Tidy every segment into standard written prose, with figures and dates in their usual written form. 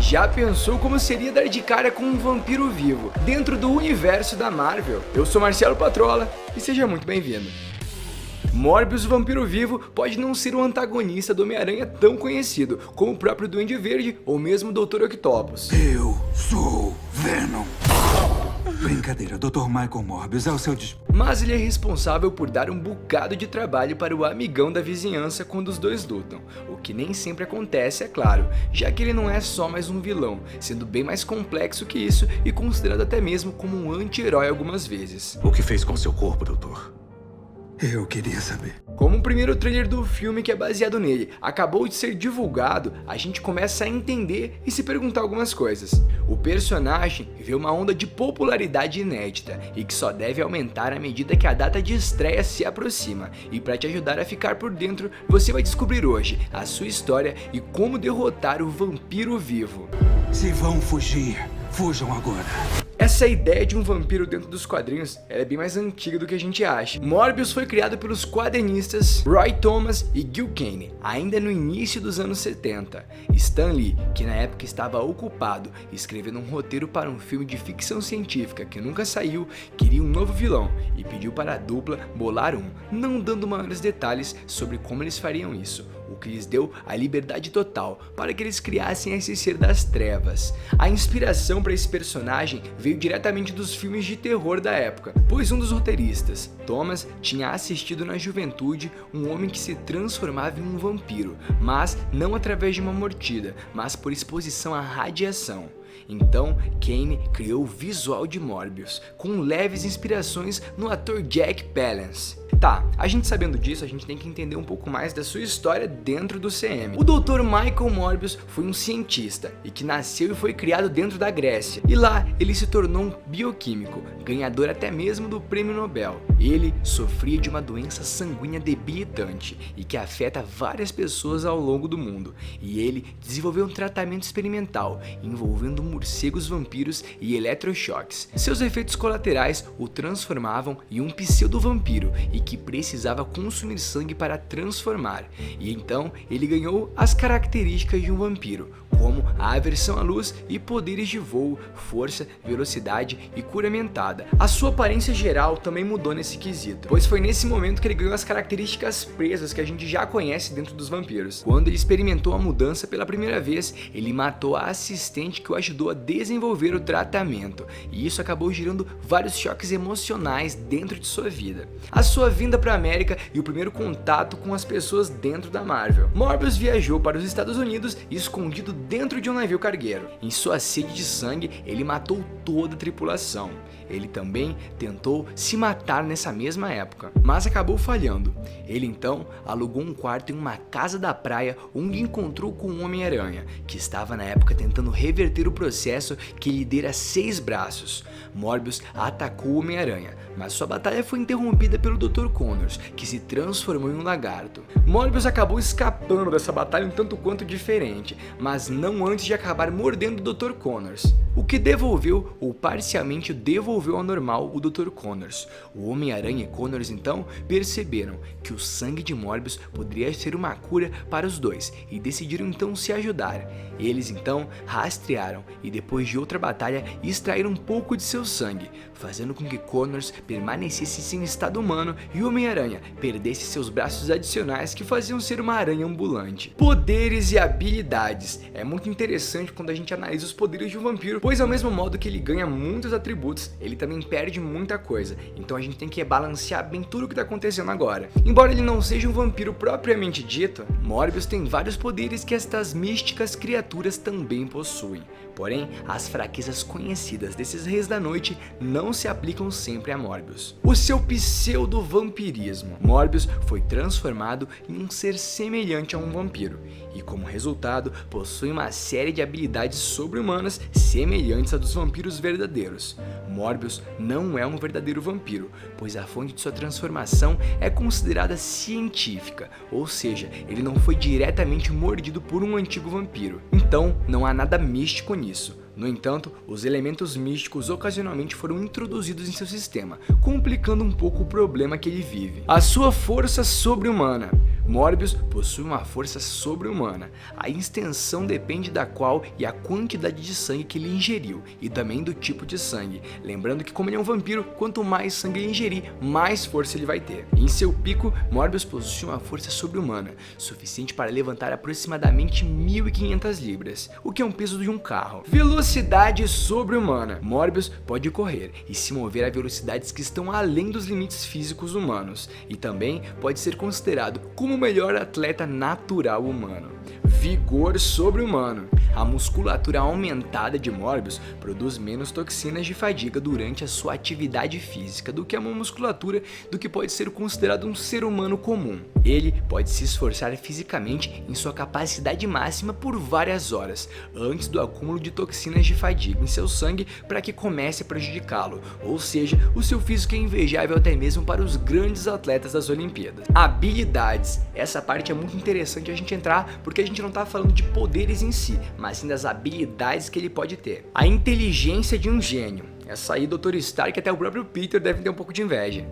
Já pensou como seria dar de cara com um vampiro vivo dentro do universo da Marvel? Eu sou Marcelo Patrola e seja muito bem-vindo. Morbius, o vampiro vivo, pode não ser um antagonista do Homem-Aranha tão conhecido como o próprio Duende Verde ou mesmo o Dr. Octopus. Eu sou Venom. Brincadeira, Dr. Michael Morbius é o seu Mas ele é responsável por dar um bocado de trabalho para o amigão da vizinhança quando os dois lutam, o que nem sempre acontece, é claro, já que ele não é só mais um vilão, sendo bem mais complexo que isso e considerado até mesmo como um anti-herói algumas vezes. O que fez com seu corpo, doutor? Eu queria saber. Como o primeiro trailer do filme que é baseado nele acabou de ser divulgado, a gente começa a entender e se perguntar algumas coisas. O personagem vê uma onda de popularidade inédita e que só deve aumentar à medida que a data de estreia se aproxima. E para te ajudar a ficar por dentro, você vai descobrir hoje a sua história e como derrotar o vampiro vivo. Se vão fugir, fujam agora. Essa ideia de um vampiro dentro dos quadrinhos é bem mais antiga do que a gente acha. Morbius foi criado pelos quadrinistas Roy Thomas e Gil Kane, ainda no início dos anos 70. Stan Lee, que na época estava ocupado escrevendo um roteiro para um filme de ficção científica que nunca saiu, queria um novo vilão e pediu para a dupla bolar um, não dando maiores detalhes sobre como eles fariam isso, o que lhes deu a liberdade total para que eles criassem esse ser das trevas. A inspiração para esse personagem veio diretamente dos filmes de terror da época, pois um dos roteiristas, Thomas, tinha assistido na juventude um homem que se transformava em um vampiro, mas não através de uma mordida, mas por exposição à radiação. Então, Kane criou o visual de Morbius, com leves inspirações no ator Jack Palance. Tá, a gente sabendo disso, a gente tem que entender um pouco mais da sua história dentro do CM. O Dr. Michael Morbius foi um cientista e que nasceu e foi criado dentro da Grécia. E lá ele se tornou um bioquímico, ganhador até mesmo do prêmio Nobel. Ele sofria de uma doença sanguínea debilitante e que afeta várias pessoas ao longo do mundo. E ele desenvolveu um tratamento experimental envolvendo morcegos vampiros e eletrochoques. Seus efeitos colaterais o transformavam em um pseudo-vampiro e que precisava consumir sangue para transformar, e então ele ganhou as características de um vampiro, como a aversão à luz e poderes de voo, força, velocidade e cura mentada. A sua aparência geral também mudou nesse quesito, pois foi nesse momento que ele ganhou as características presas que a gente já conhece dentro dos vampiros. Quando ele experimentou a mudança pela primeira vez, ele matou a assistente que o ajudou a desenvolver o tratamento, e isso acabou gerando vários choques emocionais dentro de sua vida. A sua vinda para a América e o primeiro contato com as pessoas dentro da Marvel. Morbius viajou para os Estados Unidos escondido dentro de um navio cargueiro. Em sua sede de sangue, ele matou toda a tripulação. Ele também tentou se matar nessa mesma época, mas acabou falhando. Ele então alugou um quarto em uma casa da praia onde encontrou com o Homem-Aranha, que estava na época tentando reverter o processo que lhe dera 6 braços. Morbius atacou o Homem-Aranha, mas sua batalha foi interrompida pelo Dr. Connors, que se transformou em um lagarto. Morbius acabou escapando dessa batalha um tanto quanto diferente, mas não antes de acabar mordendo o Dr. Connors, o que devolveu ou parcialmente devolveu ao normal o Dr. Connors. O Homem-Aranha e Connors então perceberam que o sangue de Morbius poderia ser uma cura para os dois e decidiram então se ajudar. Eles então rastrearam e depois de outra batalha extraíram um pouco de seu sangue, fazendo com que Connors permanecesse sem estado humano e o Homem-Aranha perdesse seus braços adicionais que faziam ser uma aranha ambulante. Poderes e habilidades. É muito interessante quando a gente analisa os poderes de um vampiro, pois ao mesmo modo que ele ganha muitos atributos, ele também perde muita coisa. Então a gente tem que balancear bem tudo o que está acontecendo agora. Embora ele não seja um vampiro propriamente dito, Morbius tem vários poderes que estas místicas criaturas também possuem. Porém, as fraquezas conhecidas desses reis da noite não se aplicam sempre a Morbius. O seu pseudo-vampirismo. Morbius foi transformado em um ser semelhante a um vampiro, e como resultado, possui uma série de habilidades sobre-humanas semelhantes a dos vampiros verdadeiros. Morbius não é um verdadeiro vampiro, pois a fonte de sua transformação é considerada científica, ou seja, ele não foi diretamente mordido por um antigo vampiro. Então, não há nada místico nisso. No entanto, os elementos místicos ocasionalmente foram introduzidos em seu sistema, complicando um pouco o problema que ele vive. A sua força sobre-humana. Morbius possui uma força sobre-humana. A extensão depende da qual e a quantidade de sangue que ele ingeriu, e também do tipo de sangue. Lembrando que como ele é um vampiro, quanto mais sangue ele ingerir, mais força ele vai ter. Em seu pico, Morbius possui uma força sobre-humana, suficiente para levantar aproximadamente 1.500 libras, o que é um peso de um carro. Velocidade sobre-humana. Morbius pode correr e se mover a velocidades que estão além dos limites físicos humanos, e também pode ser considerado como o melhor atleta natural humano. Vigor sobre-humano. A musculatura aumentada de Morbius produz menos toxinas de fadiga durante a sua atividade física do que a musculatura do que pode ser considerado um ser humano comum. Ele pode se esforçar fisicamente em sua capacidade máxima por várias horas, antes do acúmulo de toxinas de fadiga em seu sangue para que comece a prejudicá-lo, ou seja, o seu físico é invejável até mesmo para os grandes atletas das Olimpíadas. Habilidades. Essa parte é muito interessante a gente entrar porque a gente não está falando de poderes em si, mas sim das habilidades que ele pode ter. A inteligência de um gênio. Essa aí, Dr. Stark, até o próprio Peter deve ter um pouco de inveja.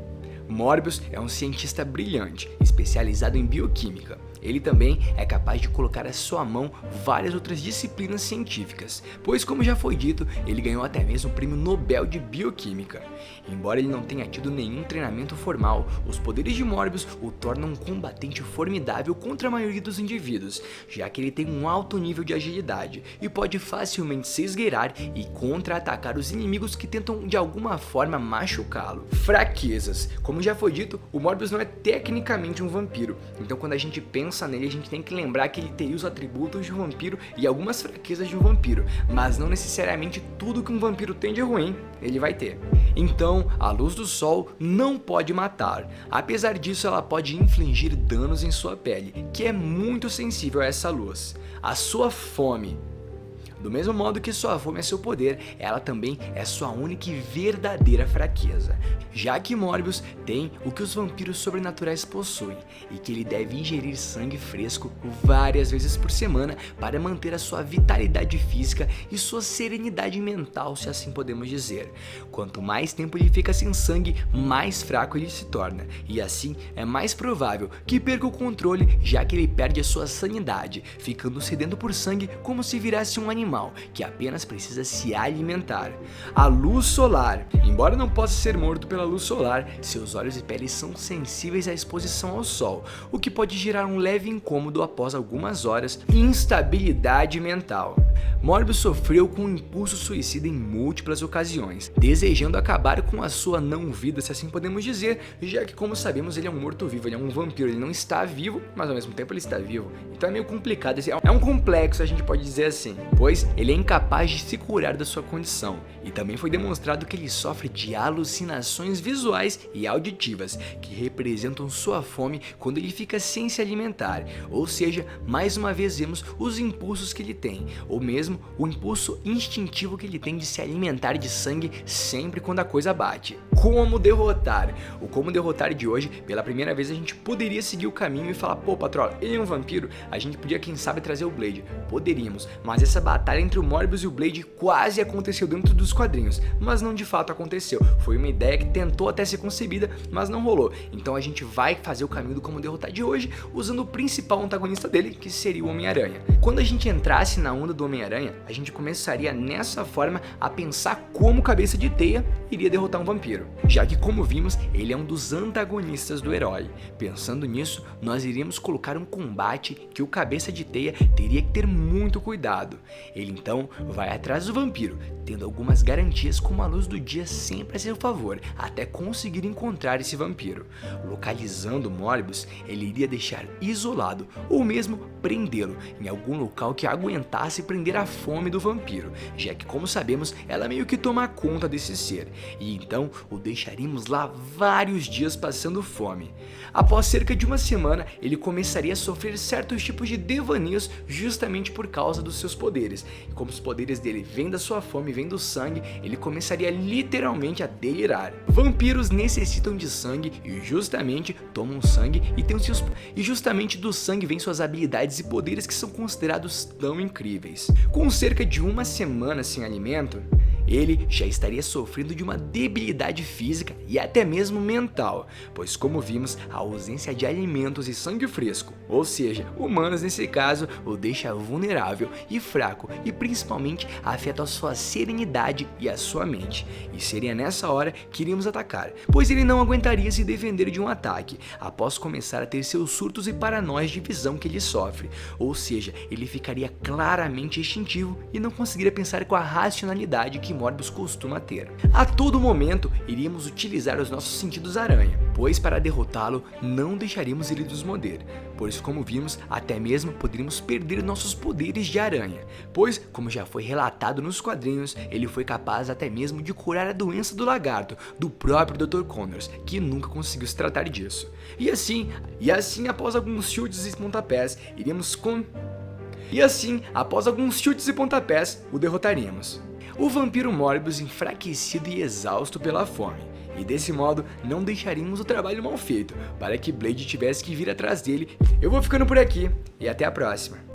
Morbius é um cientista brilhante, especializado em bioquímica. Ele também é capaz de colocar à sua mão várias outras disciplinas científicas, pois como já foi dito, ele ganhou até mesmo o Prêmio Nobel de Bioquímica. Embora ele não tenha tido nenhum treinamento formal, os poderes de Morbius o tornam um combatente formidável contra a maioria dos indivíduos, já que ele tem um alto nível de agilidade e pode facilmente se esgueirar e contra-atacar os inimigos que tentam de alguma forma machucá-lo. Fraquezas. Como já foi dito, o Morbius não é tecnicamente um vampiro, então quando a gente pensa nele, a gente tem que lembrar que ele teria os atributos de um vampiro e algumas fraquezas de um vampiro, mas não necessariamente tudo que um vampiro tem de ruim ele vai ter. Então, a luz do sol não pode matar. Apesar disso, ela pode infligir danos em sua pele, que é muito sensível a essa luz. A sua fome. Do mesmo modo que sua fome é seu poder, ela também é sua única e verdadeira fraqueza, já que Morbius tem o que os vampiros sobrenaturais possuem, e que ele deve ingerir sangue fresco várias vezes por semana para manter a sua vitalidade física e sua serenidade mental, se assim podemos dizer. Quanto mais tempo ele fica sem sangue, mais fraco ele se torna, e assim é mais provável que perca o controle, já que ele perde a sua sanidade, ficando sedento por sangue como se virasse um animal que apenas precisa se alimentar. A luz solar. Embora não possa ser morto pela luz solar, seus olhos e pele são sensíveis à exposição ao sol, o que pode gerar um leve incômodo após algumas horas e instabilidade mental. Morbius sofreu com um impulso suicida em múltiplas ocasiões, desejando acabar com a sua não-vida, se assim podemos dizer, já que, como sabemos, ele é um morto-vivo, ele é um vampiro, ele não está vivo, mas ao mesmo tempo ele está vivo. Então é meio complicado, é um complexo, a gente pode dizer assim, pois ele é incapaz de se curar da sua condição, e também foi demonstrado que ele sofre de alucinações visuais e auditivas, que representam sua fome quando ele fica sem se alimentar, ou seja, mais uma vez vemos os impulsos que ele tem, ou mesmo o impulso instintivo que ele tem de se alimentar de sangue sempre quando a coisa bate. Como derrotar? O como derrotar de hoje, pela primeira vez a gente poderia seguir o caminho e falar, pô, patroa, ele é um vampiro, a gente podia quem sabe trazer o Blade. Poderíamos, mas essa batalha entre o Morbius e o Blade quase aconteceu dentro dos quadrinhos, mas não de fato aconteceu. Foi uma ideia que tentou até ser concebida, mas não rolou. Então a gente vai fazer o caminho do como derrotar de hoje, usando o principal antagonista dele, que seria o Homem-Aranha. Quando a gente entrasse na onda do Homem-Aranha, a gente começaria nessa forma a pensar como Cabeça de Teia iria derrotar um vampiro, já que, como vimos, ele é um dos antagonistas do herói. Pensando nisso, nós iríamos colocar um combate que o Cabeça de Teia teria que ter muito cuidado. Ele então vai atrás do vampiro, tendo algumas garantias como a luz do dia sempre a seu favor, até conseguir encontrar esse vampiro. Localizando Morbius, ele iria deixar isolado ou mesmo prendê-lo em algum local que aguentasse prender a fome do vampiro, já que, como sabemos, ela meio que toma conta desse ser, e então o deixaríamos lá vários dias passando fome. Após cerca de uma semana, ele começaria a sofrer certos tipos de devaneios justamente por causa dos seus poderes, e como os poderes dele vêm da sua fome, vêm do sangue, ele começaria literalmente a delirar. Vampiros necessitam de sangue e justamente tomam sangue e justamente do sangue vêm suas habilidades e poderes que são considerados tão incríveis. Com cerca de uma semana sem alimento, ele já estaria sofrendo de uma debilidade física e até mesmo mental, pois como vimos, a ausência de alimentos e sangue fresco, ou seja, humanos nesse caso, o deixa vulnerável e fraco e principalmente afeta a sua serenidade e a sua mente. E seria nessa hora que iríamos atacar, pois ele não aguentaria se defender de um ataque, após começar a ter seus surtos e paranoias de visão que ele sofre, ou seja, ele ficaria claramente instintivo e não conseguiria pensar com a racionalidade que Morbius costuma ter. A todo momento, iríamos utilizar os nossos sentidos aranha, pois para derrotá-lo, não deixaríamos ele nos morder, pois como vimos, até mesmo poderíamos perder nossos poderes de aranha, pois, como já foi relatado nos quadrinhos, ele foi capaz até mesmo de curar a doença do lagarto, do próprio Dr. Connors, que nunca conseguiu se tratar disso. E assim, após alguns chutes e pontapés, o derrotaríamos. O vampiro Morbius enfraquecido e exausto pela fome, e desse modo não deixaríamos o trabalho mal feito, para que Blade tivesse que vir atrás dele. Eu vou ficando por aqui, e até a próxima.